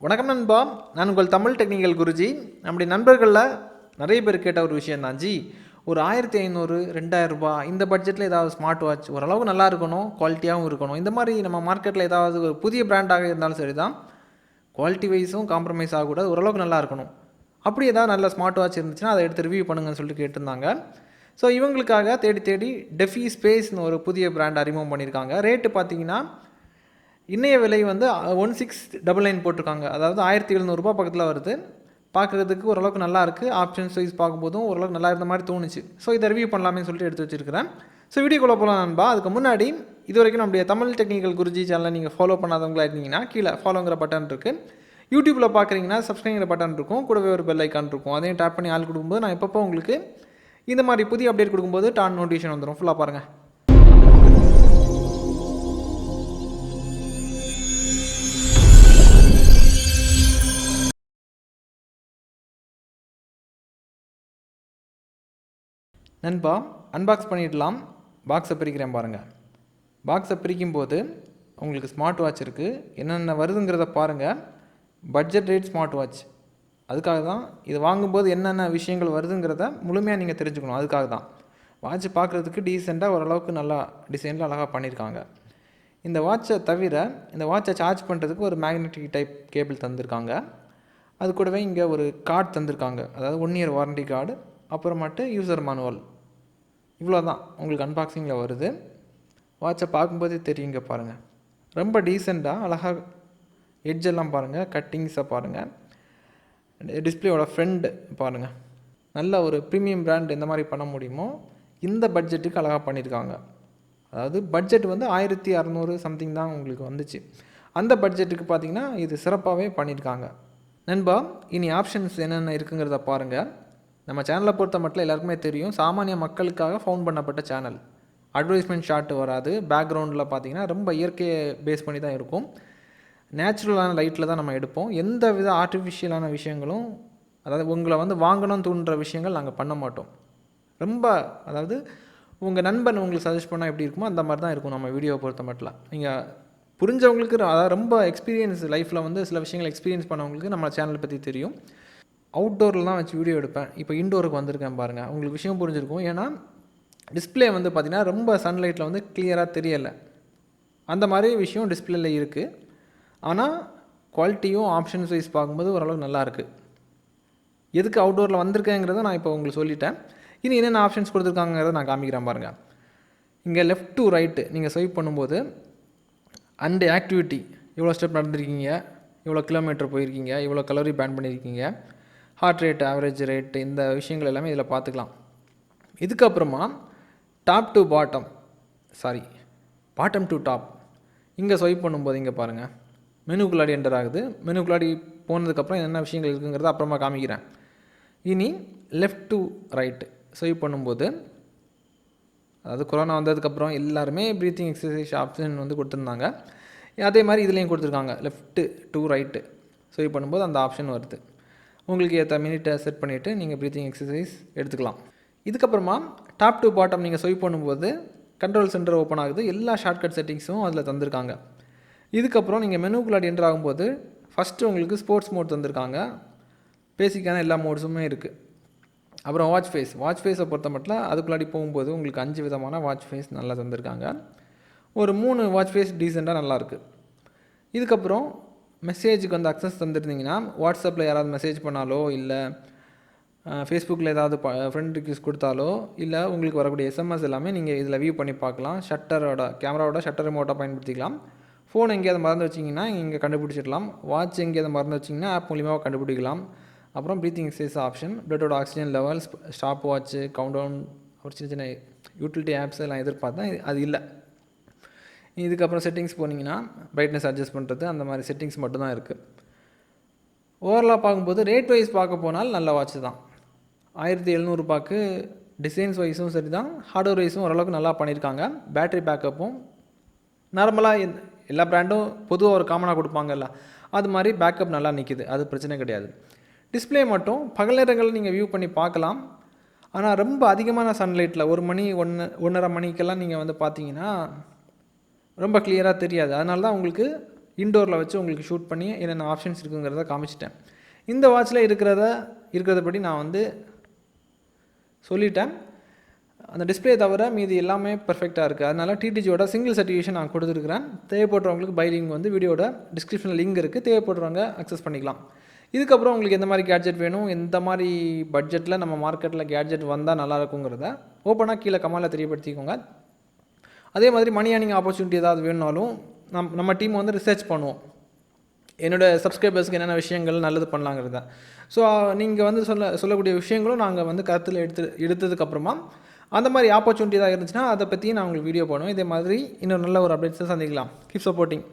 வணக்கம் நண்பா, நான் உங்கள் தமிழ் டெக்னிக்கல் குருஜி. நம்முடைய நண்பர்களில் நிறைய பேர் கேட்ட ஒரு விஷயம் தான் ஜி, ஒரு 1500 2000 இந்த பட்ஜெட்டில் ஏதாவது ஸ்மார்ட் வாட்ச் ஓரளவு நல்லா இருக்கணும், குவாலிட்டியாகவும் இருக்கணும். இந்த மாதிரி நம்ம மார்க்கெட்டில் ஏதாவது ஒரு புதிய பிராண்டாக இருந்தாலும் சரி தான், குவாலிட்டி வைஸும் காம்ப்ரமைஸ் ஆகக்கூடாது, ஓரளவுக்கு நல்லா இருக்கணும். அப்படி ஏதாவது நல்ல ஸ்மார்ட் வாட்ச் இருந்துச்சுன்னா அதை எடுத்து ரிவ்யூ பண்ணுங்கன்னு சொல்லிட்டு கேட்டிருந்தாங்க. ஸோ இவங்களுக்காக தேடி டெஃபி ஸ்பேஸ்னு ஒரு புதிய பிராண்ட் அறிமுகம் பண்ணியிருக்காங்க. ரேட்டு பார்த்தீங்கன்னா இன்றைய விலை வந்து 1699 போட்டிருக்காங்க. அதாவது 1700 பக்கத்தில் வருது. பார்க்குறதுக்கு ஓரளவுக்கு நல்லா இருக்குது. ஆப்ஷன்ஸ் வைஸ் பார்க்கும்போதும் ஓரளவுக்கு நல்லா இருந்த மாதிரி தோணுச்சு. ஸோ இதை ரிவ்யூ பண்ணலாமே சொல்லிட்டு எடுத்து வச்சுருக்கிறேன். ஸோ வீடியோக்குள்ளே போகலாம் நண்பா. அதுக்கு முன்னாடி இது வரைக்கும் நம்முடைய தமிழ் டெக்னிக்கல் குருஜி சேனலை நீங்கள் ஃபாலோ பண்ணாதவங்களா இருந்தீங்கன்னா கீழே ஃபாலோங்கிற பட்டன் இருக்குது. யூடியூப்பில் பார்க்குறீங்கன்னா சப்ஸ்கிரைங்கிற பட்டன் இருக்கும், கூடவே ஒரு பெல் ஐக்கான் இருக்கும். அதையும் டேப் பண்ணி ஆள் கொடுக்கும்போது நான் எப்பப்போ உங்களுக்கு இந்த மாதிரி புதிய அப்டேட் கொடுக்கும்போது டான் நோட்டிஃபிகேஷன் வந்துடும். ஃபுல்லாக பாருங்கள். நண்பா, அன்பாக்ஸ் பண்ணிடலாம். பாக்ஸை பிரிக்கிறேன் பாருங்கள். பாக்ஸை பிரிக்கும்போது உங்களுக்கு ஸ்மார்ட் வாட்ச் இருக்குது. என்னென்ன வருதுங்கிறத பாருங்கள். Budget rate smart watch. அதுக்காக தான் இது வாங்கும்போது என்னென்ன விஷயங்கள் வருதுங்கிறத முழுமையாக நீங்கள் தெரிஞ்சுக்கணும். அதுக்காக தான் வாட்ச் பார்க்குறதுக்கு டீசெண்டாக ஓரளவுக்கு நல்லா டிசைனில் அழகாக பண்ணியிருக்காங்க. இந்த வாட்சை தவிர இந்த வாட்சை சார்ஜ் பண்ணுறதுக்கு ஒரு மேக்னெட்டிக் டைப் கேபிள் தந்திருக்காங்க. அது கூடவே இங்கே ஒரு கார்டு தந்திருக்காங்க. அதாவது 1 இயர் வாரண்டி கார்டு, அப்புறமாட்டு யூசர் மேனுவல். இவ்வளோ தான் உங்களுக்கு அன்பாக்சிங்கில் வருது. வாட்சை பார்க்கும்போதே தெரியுங்க பாருங்கள். ரொம்ப டீசெண்டாக அழகாக எட்ஜெல்லாம் பாருங்கள், கட்டிங்ஸை பாருங்கள், டிஸ்பிளேயோட ஃப்ரண்ட் பாருங்கள். நல்ல ஒரு ப்ரீமியம் பிராண்ட் எந்த மாதிரி பண்ண முடியுமோ இந்த பட்ஜெட்டுக்கு அழகாக பண்ணியிருக்காங்க. அதாவது பட்ஜெட் வந்து 1600 சம்திங் தான் உங்களுக்கு வந்துச்சு. அந்த பட்ஜெட்டுக்கு பார்த்திங்கன்னா இது சிறப்பாகவே பண்ணியிருக்காங்க. நண்பா, இனி ஆப்ஷன்ஸ் என்னென்ன இருக்குங்கிறத பாருங்கள். நம்ம சேனலை பொறுத்த மட்டும் எல்லாருக்குமே தெரியும், சாமானிய மக்களுக்காக ஃபவுண்ட் பண்ணப்பட்ட சேனல். அட்வர்டைஸ்மெண்ட் ஷாட் வராது. பேக்ரவுண்டில் பார்த்திங்கன்னா ரொம்ப இயற்கையை பேஸ் பண்ணி தான் இருக்கும். நேச்சுரலான லைட்டில் தான் நம்ம எடுப்போம். எந்த வித ஆர்டிஃபிஷியலான விஷயங்களும், அதாவது உங்களை வந்து வாங்கணும்னு தூண்டுற விஷயங்கள் நாங்கள் பண்ண மாட்டோம். ரொம்ப அதாவது உங்கள் நண்பன் உங்களுக்கு சஜஸ்ட் பண்ணால் எப்படி இருக்குமோ அந்த மாதிரி தான் இருக்கும் நம்ம வீடியோவை பொறுத்த மட்டும். நீங்கள் புரிஞ்சவங்களுக்கு, அதாவது ரொம்ப எக்ஸ்பீரியன்ஸ் லைஃப்பில் வந்து சில விஷயங்கள் எக்ஸ்பீரியன்ஸ் பண்ணவங்களுக்கு நம்ம சேனலை பற்றி தெரியும். அவுட்டோரில் தான் வச்சு வீடியோ எடுப்பேன். இப்போ இன்டோருக்கு வந்திருக்கேன் பாருங்கள். உங்களுக்கு விஷயம் புரிஞ்சிருக்கும். ஏன்னா டிஸ்பிளே வந்து பார்த்திங்கன்னா ரொம்ப சன்லைட்டில் வந்து கிளியராக தெரியலை. அந்த மாதிரி விஷயம் டிஸ்பிளேயில் இருக்குது. ஆனால் குவாலிட்டியும் ஆப்ஷன்ஸ் வைஸ் பார்க்கும்போது ஓரளவுக்கு நல்லாயிருக்கு. எதுக்கு அவுட்டோரில் வந்திருக்கேங்கிறத நான் இப்போ உங்களுக்கு சொல்லிட்டேன். இனி என்னென்ன ஆப்ஷன்ஸ் கொடுத்துருக்காங்கிறத நான் காமிக்கிறேன் பாருங்கள். இங்கே லெஃப்ட் டு ரைட்டு நீங்கள் ஸ்வைப் பண்ணும்போது அண்ட் ஆக்டிவிட்டி, எவ்வளோ ஸ்டெப் நடந்திருக்கீங்க, எவ்வளோ கிலோமீட்டர் போயிருக்கீங்க, எவ்வளோ கலோரி பேர்ன் பண்ணியிருக்கீங்க, ஹார்ட் ரேட், ஆவரேஜ் ரேட்டு, இந்த விஷயங்கள் எல்லாமே இதில் பார்த்துக்கலாம். இதுக்கப்புறமா top to bottom, bottom to top இங்கே ஸ்வைப் பண்ணும்போது இங்கே பாருங்கள் மெனுக்குள்ளாடி என்டர் ஆகுது. மெனுக்குள்ளாடி போனதுக்கப்புறம் என்னென்ன விஷயங்கள் இருக்குங்கிறத அப்புறமா காமிக்கிறேன். இனி லெஃப்ட் டு ரைட்டு ஸ்வைப் பண்ணும்போது, அதாவது கொரோனா வந்ததுக்கப்புறம் எல்லாருமே ப்ரீத்திங் எக்ஸசைஸ் ஆப்ஷன் வந்து கொடுத்துருந்தாங்க. அதே மாதிரி இதுலேயும் கொடுத்துருக்காங்க. லெஃப்ட்டு டு ரைட்டு ஸ்வைப் பண்ணும்போது அந்த ஆப்ஷன் வருது. உங்களுக்கு ஏற்ற மினிட்டை செட் பண்ணிவிட்டு நீங்கள் ப்ரீத்திங் எக்ஸசைஸ் எடுத்துக்கலாம். இதுக்கப்புறமா டாப் டு பாட்டம் நீங்கள் ஸ்வைப் பண்ணும்போது கண்ட்ரோல் சென்டர் ஓப்பன் ஆகுது. எல்லா ஷார்ட்கட் செட்டிங்ஸும் அதில் தந்திருக்காங்க. இதுக்கப்புறம் நீங்கள் மெனுக்குள்ளாடி என்டர் ஆகும்போது ஃபஸ்ட்டு உங்களுக்கு ஸ்போர்ட்ஸ் மோட் தந்திருக்காங்க. பேசிக்கான எல்லா மோட்ஸுமே இருக்குது. அப்புறம் வாட்ச் ஃபேஸை பொறுத்த மட்டும் அதுக்குள்ளாடி போகும்போது உங்களுக்கு 5 விதமான வாட்ச் ஃபேஸ் நல்லா தந்திருக்காங்க. ஒரு 3 வாட்ச் ஃபேஸ் டீசெண்டாக நல்லாயிருக்கு. இதுக்கப்புறம் மெசேஜுக்கு வந்து அக்சஸ் தந்துருந்தீங்கன்னா, வாட்ஸ்அப்பில் யாராவது மெசேஜ் பண்ணாலோ, இல்லை ஃபேஸ்புக்கில் ஏதாவது ஃப்ரெண்ட் ரிக்வெஸ்ட் கொடுத்தாலோ, இல்லை உங்களுக்கு வரக்கூடிய எஸ்எம்எஸ் எல்லாமே நீங்கள் இதில் வியூ பண்ணி பார்க்கலாம். கேமராவோட ஷட்டர் ரிமோட்டாக பயன்படுத்திக்கலாம். ஃபோன் எங்கேயாவது மறந்து வச்சிங்கன்னா இங்கே கண்டுபிடிச்சிடலாம். வாட்ச் எங்கேயாவது மறந்து வச்சிங்கன்னா ஆப் மூலியமாக கண்டுபிடிக்கலாம். அப்புறம் ப்ரீத்திங் எக்ஸசைஸ் ஆப்ஷன், பிளட்டோட oxygen levels, stopwatch, countdown, ஒரு சின்ன யூட்டிலிட்டி ஆப்ஸ் எல்லாம் எதிர்பார்த்தேன். அது இல்லை. இதுக்கப்புறம் செட்டிங்ஸ் போனீங்கன்னா பிரைட்னஸ் அட்ஜஸ்ட் பண்ணுறது, அந்த மாதிரி செட்டிங்ஸ் மட்டும்தான் இருக்குது. ஓவரலாக பார்க்கும்போது ரேட் வைஸ் பார்க்க போனால் நல்ல வாட்ச் தான். 1700 டிசைன்ஸ் வைஸும் சரி தான், ஹார்ட்வேர் வைஸும் ஓரளவுக்கு நல்லா பண்ணியிருக்காங்க. பேட்டரி பேக்கப்பும் நார்மலாக எல்லா பிராண்டும் பொதுவாக ஒரு காமனாக கொடுப்பாங்கல்ல, அது மாதிரி பேக்கப் நல்லா நிற்கிது. அது பிரச்சனை கிடையாது. டிஸ்பிளே மட்டும் பகல் நேரங்களில் நீங்கள் வியூ பண்ணி பார்க்கலாம். ஆனால் ரொம்ப அதிகமான சன்லைட்டில் 1 மணி 1:30 மணிக்கெல்லாம் நீங்கள் வந்து பார்த்தீங்கன்னா ரொம்ப கிளியராக தெரியாது. அதனால தான் உங்களுக்கு இன்டோரில் வச்சு உங்களுக்கு ஷூட் பண்ணி என்னென்ன ஆப்ஷன்ஸ் இருக்குங்கிறத காமிச்சிட்டேன். இந்த வாட்சில் இருக்கிறதபடி நான் வந்து சொல்லிட்டேன். அந்த டிஸ்பிளே தவிர மீதி எல்லாமே பர்ஃபெக்டாக இருக்குது. அதனால் டிடிஜியோட சிங்கிள் சர்டிஃபிகேஷன் நான் கொடுத்துருக்குறேன். தேவைப்படுறவங்களுக்கு பை லிங்க் வந்து வீடியோட டிஸ்கிரிப்ஷனில் லிங்க் இருக்குது, தேவைப்படுறவங்க அக்சஸ் பண்ணிக்கலாம். இதுக்கப்புறம் உங்களுக்கு எந்த மாதிரி கேட்ஜெட் வேணும், எந்த மாதிரி பட்ஜெட்டில் நம்ம மார்க்கெட்டில் கேட்ஜெட் வந்தால் நல்லா இருக்குங்கிறத ஓப்பனாக கீழே கமெண்டில் தெரியப்படுத்திக்கோங்க. அதே மாதிரி மணி ஏர்னிங் ஆப்பர்ச்சுனிட்டி ஏதாவது வேணுனாலும் நம்ம டீம் வந்து ரிசர்ச் பண்ணுவோம், என்னோடய சப்ஸ்கிரைபர்ஸ்க்கு என்னென்ன விஷயங்கள் நல்லது பண்ணலாங்கிறத. ஸோ நீங்கள் வந்து சொல்லக்கூடிய விஷயங்களும் நாங்கள் வந்து கருத்தில் எடுத்ததுக்கப்புறமா அந்த மாதிரி ஆப்பர்ச்சுனிட்டி தான் இருந்துச்சுன்னா அதை பற்றியும் நான் உங்களுக்கு வீடியோ பண்ணுவேன். இதே மாதிரி இன்னும் நல்ல ஒரு அப்டேட்ஸை சந்திக்கலாம். Keep supporting.